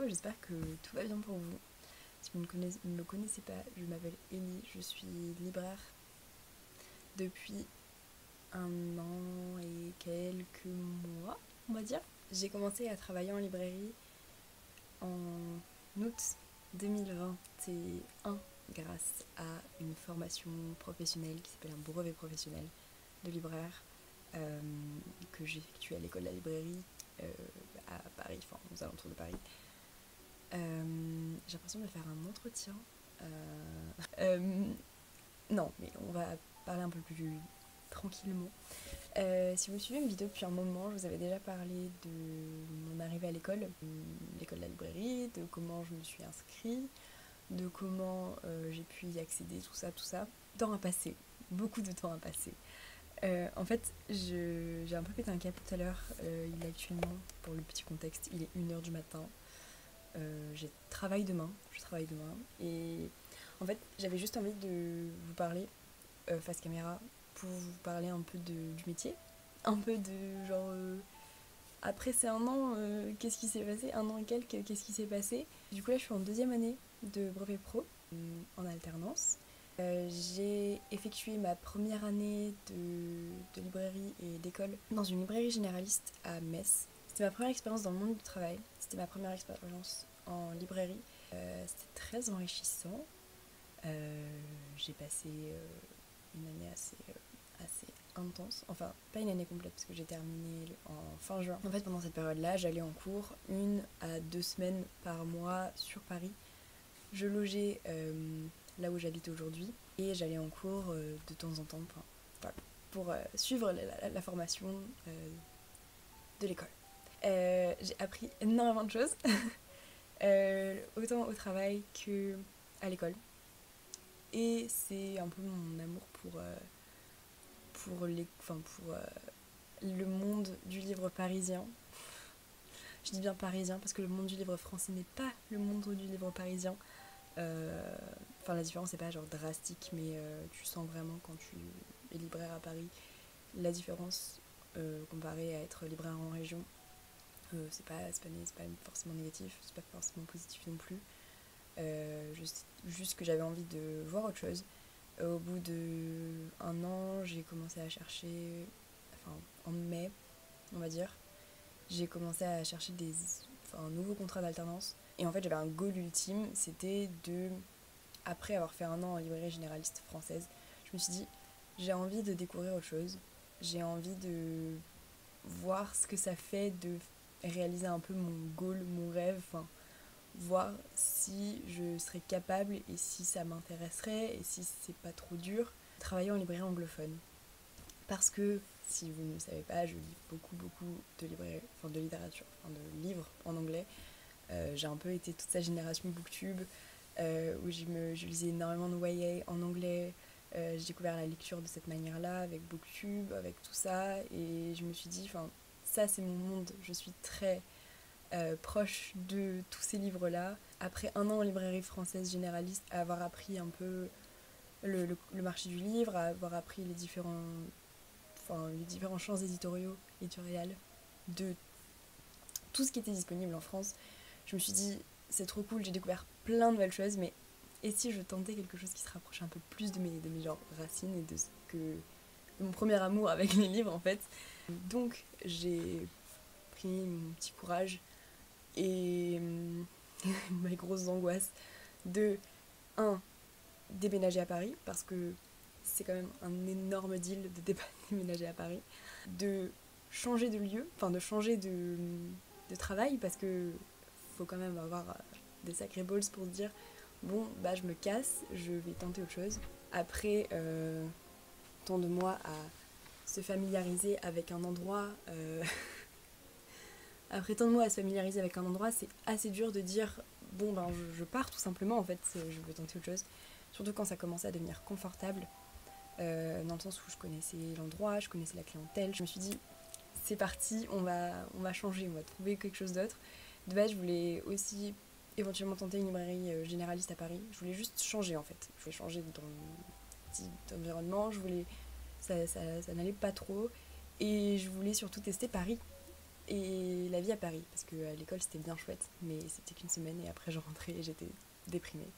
j'espère que tout va bien pour vous. Si vous ne me connaissez pas, je m'appelle Ellie, je suis libraire depuis 1 an et quelques mois, on va dire. J'ai commencé à travailler en librairie en août 2021 grâce à une formation professionnelle qui s'appelle un brevet professionnel de libraire que j'ai effectué à l'école de la librairie à Paris, enfin aux alentours de Paris. J'ai l'impression de faire un entretien. Non, mais on va parler un peu plus tranquillement. Si vous suivez une vidéo depuis un moment, je vous avais déjà parlé de mon arrivée à l'école de la librairie, de comment je me suis inscrite, de comment j'ai pu y accéder, tout ça. Temps a passé, beaucoup de temps a passé. En fait, j'ai un peu pété un câble tout à l'heure. Il est actuellement, pour le petit contexte, il est 1h du matin. Je travaille demain, et en fait j'avais juste envie de vous parler face caméra pour vous parler un peu du métier, un peu de genre après ces 1 an, qu'est-ce qui s'est passé, 1 an et quelques, qu'est-ce qui s'est passé. Du coup là je suis en 2e année de brevet pro en alternance. J'ai effectué ma première année de librairie et d'école dans une librairie généraliste à Metz. C'était ma première expérience dans le monde du travail, c'était ma première expérience en librairie. C'était très enrichissant. J'ai passé une année assez intense, enfin pas une année complète parce que j'ai terminé en fin juin. En fait pendant cette période-là, j'allais en cours 1 à 2 semaines par mois sur Paris. Je logeais là où j'habite aujourd'hui et j'allais en cours de temps en temps pour suivre la formation de l'école. J'ai appris énormément de choses, autant au travail que à l'école. Et c'est un peu mon amour pour le monde du livre parisien. Je dis bien parisien parce que le monde du livre français n'est pas le monde du livre parisien. La différence n'est pas genre drastique, mais tu sens vraiment quand tu es libraire à Paris la différence comparée à être libraire en région. C'est pas forcément négatif, c'est pas forcément positif non plus. Juste que j'avais envie de voir autre chose. Au bout d'1 an, j'ai commencé à chercher, en mai, on va dire, j'ai commencé à chercher un nouveau contrat d'alternance. Et en fait, j'avais un goal ultime, c'était après avoir fait 1 an en librairie généraliste française, je me suis dit, j'ai envie de découvrir autre chose. J'ai envie de voir ce que ça fait de réaliser un peu mon goal, mon rêve, voir si je serais capable et si ça m'intéresserait et si c'est pas trop dur de travailler en librairie anglophone. Parce que, si vous ne le savez pas, je lis beaucoup de littérature, de livres en anglais. J'ai un peu été toute sa génération booktube où je lisais énormément de YA en anglais. J'ai découvert la lecture de cette manière-là, avec booktube, avec tout ça, et je me suis dit, ça c'est mon monde, je suis très proche de tous ces livres-là. Après 1 an en librairie française généraliste, à avoir appris un peu le marché du livre, à avoir appris les différents champs éditoriaux de tout ce qui était disponible en France, je me suis dit, c'est trop cool, j'ai découvert plein de nouvelles choses, mais et si je tentais quelque chose qui se rapprochait un peu plus de mes genre, racines et de mon premier amour avec les livres en fait. Donc j'ai pris mon petit courage et mes grosses angoisses de déménager à Paris, parce que c'est quand même un énorme deal de déménager à Paris, de changer de lieu, de changer de travail, parce que faut quand même avoir des sacrés balls pour se dire bon bah je me casse, je vais tenter autre chose. Après tant de mois à se familiariser avec un endroit c'est assez dur de dire bon ben je pars tout simplement, en fait je veux tenter autre chose, surtout quand ça commençait à devenir confortable, dans le sens où je connaissais l'endroit, je connaissais la clientèle. Je me suis dit c'est parti, on va changer, on va trouver quelque chose d'autre. De base je voulais aussi éventuellement tenter une librairie généraliste à Paris, je voulais juste changer en fait, je voulais changer d'environnement, ça n'allait pas trop, et je voulais surtout tester Paris. et la vie à Paris, parce que à l'école c'était bien chouette, mais c'était qu'une semaine et après je rentrais et j'étais déprimée.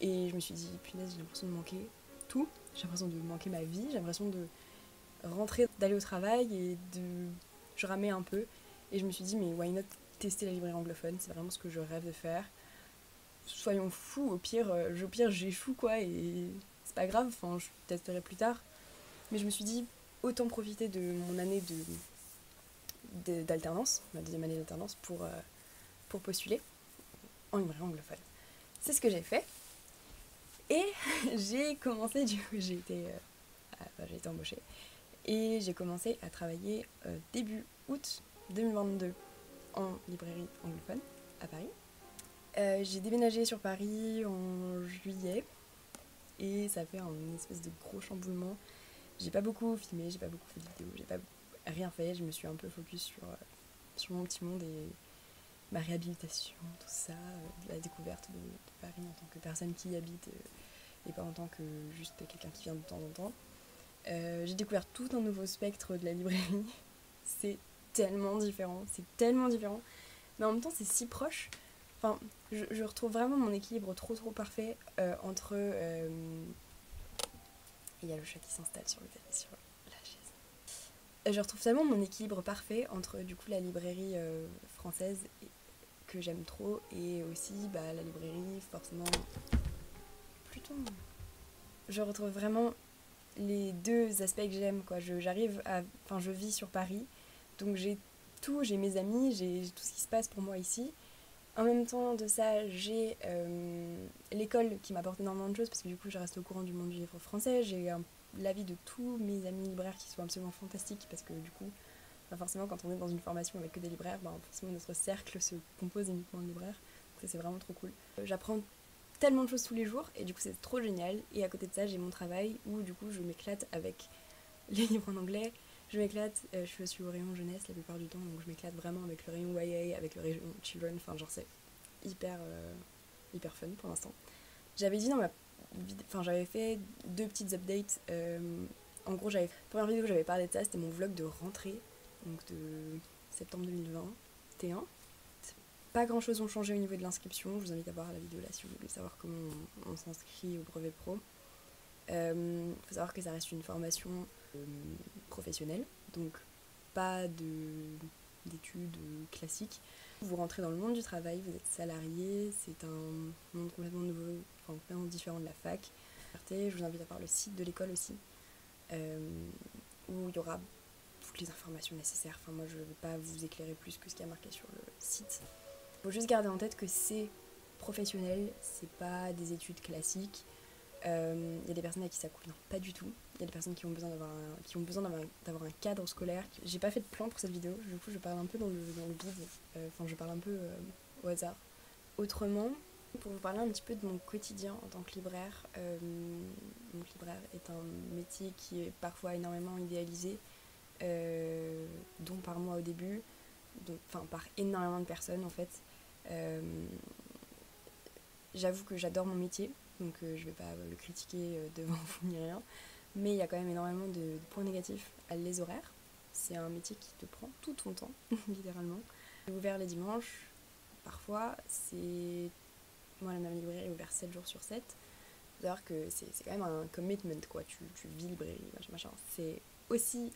Et je me suis dit, punaise, j'ai l'impression de manquer tout, j'ai l'impression de manquer ma vie, j'ai l'impression de rentrer, d'aller au travail et de... Je ramais un peu, et je me suis dit, mais why not tester la librairie anglophone, c'est vraiment ce que je rêve de faire. Soyons fous, au pire j'échoue quoi, et c'est pas grave, enfin je testerai plus tard. Mais je me suis dit, autant profiter de mon année d'alternance, ma deuxième année d'alternance, pour postuler en librairie anglophone. C'est ce que j'ai fait. Et j'ai commencé, du coup, j'ai été embauchée. Et j'ai commencé à travailler début août 2022 en librairie anglophone à Paris. J'ai déménagé sur Paris en juillet et ça fait un espèce de gros chamboulement. J'ai pas beaucoup filmé, j'ai pas beaucoup fait de vidéos, j'ai pas rien fait. Je me suis un peu focus sur mon petit monde et ma réhabilitation, tout ça, la découverte de Paris en tant que personne qui y habite et pas en tant que juste quelqu'un qui vient de temps en temps. J'ai découvert tout un nouveau spectre de la librairie. C'est tellement différent, mais en même temps c'est si proche. Enfin, je retrouve vraiment mon équilibre trop parfait entre... Il y a le chat qui s'installe sur la chaise. Je retrouve tellement mon équilibre parfait entre du coup la librairie française que j'aime trop et aussi la librairie forcément plutôt... Je retrouve vraiment les deux aspects que j'aime quoi. Je vis sur Paris, donc j'ai tout, j'ai mes amis, j'ai tout ce qui se passe pour moi ici. En même temps de ça, j'ai l'école qui m'apporte énormément de choses parce que du coup je reste au courant du monde du livre français. J'ai l'avis de tous mes amis libraires qui sont absolument fantastiques parce que du coup, forcément quand on est dans une formation avec que des libraires, forcément notre cercle se compose uniquement de libraires. Donc ça c'est vraiment trop cool. J'apprends tellement de choses tous les jours et du coup c'est trop génial. Et à côté de ça j'ai mon travail où du coup je m'éclate avec les livres en anglais. Je m'éclate, je suis au rayon jeunesse la plupart du temps, donc je m'éclate vraiment avec le rayon YA, avec le rayon children, enfin genre c'est hyper fun pour l'instant. J'avais dit j'avais fait 2 petites updates. En gros, la première vidéo que j'avais parlé de ça, c'était mon vlog de rentrée, donc de septembre 2021. Pas grand chose ont changé au niveau de l'inscription. Je vous invite à voir la vidéo là si vous voulez savoir comment on s'inscrit au brevet pro. Faut savoir que ça reste une formation professionnelle, donc pas d'études classiques. Vous rentrez dans le monde du travail, vous êtes salarié, c'est un monde complètement nouveau, enfin complètement différent de la fac. Je vous invite à voir le site de l'école aussi, où il y aura toutes les informations nécessaires. Enfin moi je ne vais pas vous éclairer plus que ce qui a marqué sur le site. Il faut juste garder en tête que c'est professionnel, c'est pas des études classiques. Y a des personnes à qui ça convient pas du tout. Il y a des personnes qui ont besoin d'avoir un cadre scolaire. J'ai pas fait de plan pour cette vidéo, du coup je parle un peu dans le vide. Enfin je parle un peu au hasard. Autrement, pour vous parler un petit peu de mon quotidien en tant que libraire, donc libraire est un métier qui est parfois énormément idéalisé, dont par moi au début, enfin par énormément de personnes en fait. J'avoue que j'adore mon métier, donc je vais pas le critiquer devant vous ni rien, mais il y a quand même énormément de points négatifs à les horaires. C'est un métier qui te prend tout ton temps, littéralement. Ouvert les dimanches, parfois, moi ma librairie est ouverte 7 jours sur 7. Faut savoir que c'est quand même un commitment, quoi. Tu vis librairie, machin. C'est aussi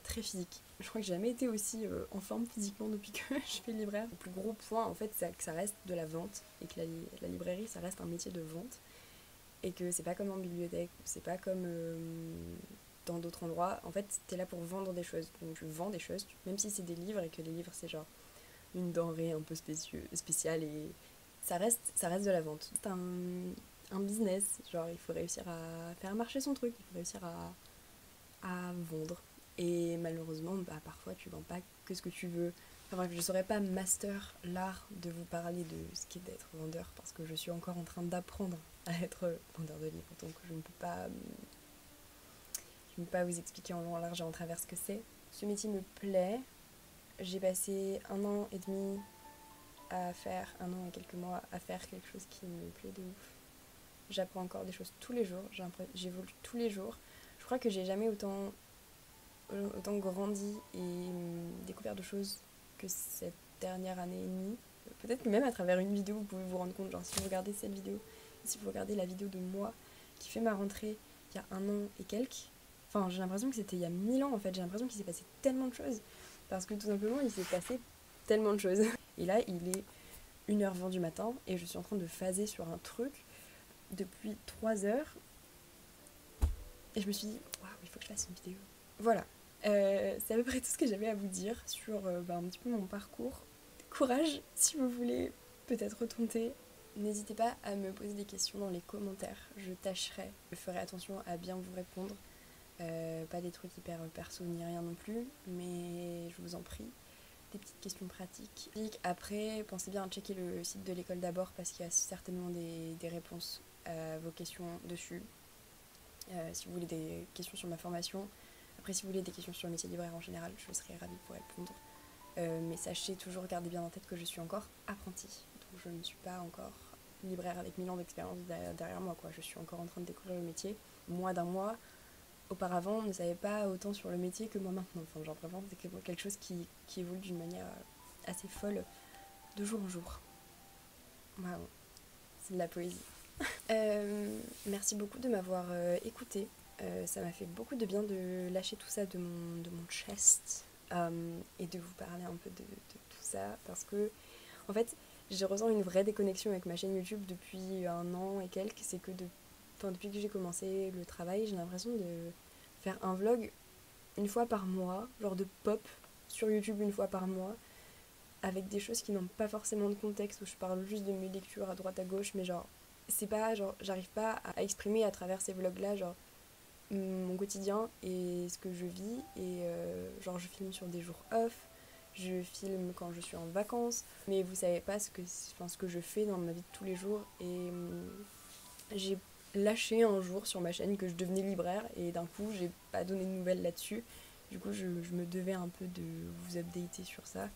très physique. Je crois que j'ai jamais été aussi en forme physiquement depuis que je fais libraire. Le plus gros point, en fait, c'est que ça reste de la vente et que la librairie, ça reste un métier de vente et que c'est pas comme en bibliothèque, c'est pas comme dans d'autres endroits. En fait, t'es là pour vendre des choses. Donc tu vends des choses, même si c'est des livres et que les livres, c'est genre une denrée un peu spéciale et ça reste de la vente. C'est un business, genre il faut réussir à faire marcher son truc, il faut réussir à vendre. Et malheureusement, parfois tu vends pas que ce que tu veux. Enfin bref, je saurais pas master l'art de vous parler de ce qu'est d'être vendeur parce que je suis encore en train d'apprendre à être vendeur de livres. Donc je ne peux pas vous expliquer en long, en large et en travers ce que c'est. Ce métier me plaît. J'ai passé 1 an et demi à faire, 1 an et quelques mois à faire quelque chose qui me plaît de ouf. J'apprends encore des choses tous les jours, j'évolue tous les jours. Je crois que j'ai jamais autant grandi et découvert de choses que cette dernière année et demie. Peut-être que même à travers une vidéo, vous pouvez vous rendre compte, genre si vous regardez cette vidéo, si vous regardez la vidéo de moi qui fait ma rentrée il y a 1 an et quelques, enfin j'ai l'impression que c'était il y a 1000 ans en fait, j'ai l'impression qu'il s'est passé tellement de choses, parce que tout simplement il s'est passé tellement de choses. Et là il est 1h20 du matin et je suis en train de phaser sur un truc depuis 3 heures et je me suis dit, waouh, il faut que je fasse une vidéo. Voilà, c'est à peu près tout ce que j'avais à vous dire sur un petit peu mon parcours. Courage si vous voulez peut-être tenter. N'hésitez pas à me poser des questions dans les commentaires, je tâcherai, je ferai attention à bien vous répondre. Pas des trucs hyper perso ni rien non plus, mais je vous en prie, des petites questions pratiques. Après, pensez bien à checker le site de l'école d'abord parce qu'il y a certainement des réponses à vos questions dessus. Si vous voulez des questions sur ma formation, après si vous voulez des questions sur le métier de libraire en général, je serai ravie de vous répondre. Mais sachez toujours, gardez bien en tête que je suis encore apprentie. Donc je ne suis pas encore libraire avec 1000 ans d'expérience derrière moi, quoi. Je suis encore en train de découvrir le métier. Moi, d'un mois, auparavant, ne savais pas autant sur le métier que moi maintenant. Enfin, genre vraiment, c'est quelque chose qui évolue d'une manière assez folle de jour en jour. Waouh, c'est de la poésie. Merci beaucoup de m'avoir écoutée. Ça m'a fait beaucoup de bien de lâcher tout ça de mon chest et de vous parler un peu de tout ça parce que, en fait, je ressens une vraie déconnexion avec ma chaîne YouTube depuis 1 an et quelques. C'est que depuis que j'ai commencé le travail, j'ai l'impression de faire un vlog une fois par mois, genre de pop sur YouTube une fois par mois, avec des choses qui n'ont pas forcément de contexte, où je parle juste de mes lectures à droite à gauche, mais genre, c'est pas, genre, j'arrive pas à exprimer à travers ces vlogs-là, genre, mon quotidien et ce que je vis, et genre, je filme sur des jours off, je filme quand je suis en vacances, mais vous savez pas ce que je fais dans ma vie de tous les jours, et j'ai lâché un jour sur ma chaîne que je devenais libraire, et d'un coup, j'ai pas donné de nouvelles là-dessus, du coup, je me devais un peu de vous updater sur ça.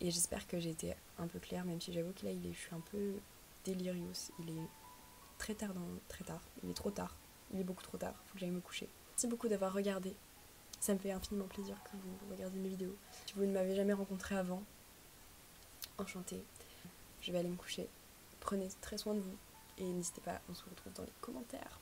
Et j'espère que j'ai été un peu claire, même si j'avoue que là, je suis un peu delirious. Il est très tard. Il est trop tard. Il est beaucoup trop tard. Faut que j'aille me coucher. Merci beaucoup d'avoir regardé. Ça me fait infiniment plaisir que vous regardiez mes vidéos. Si vous ne m'avez jamais rencontré avant, enchantée. Je vais aller me coucher. Prenez très soin de vous. Et n'hésitez pas, on se retrouve dans les commentaires.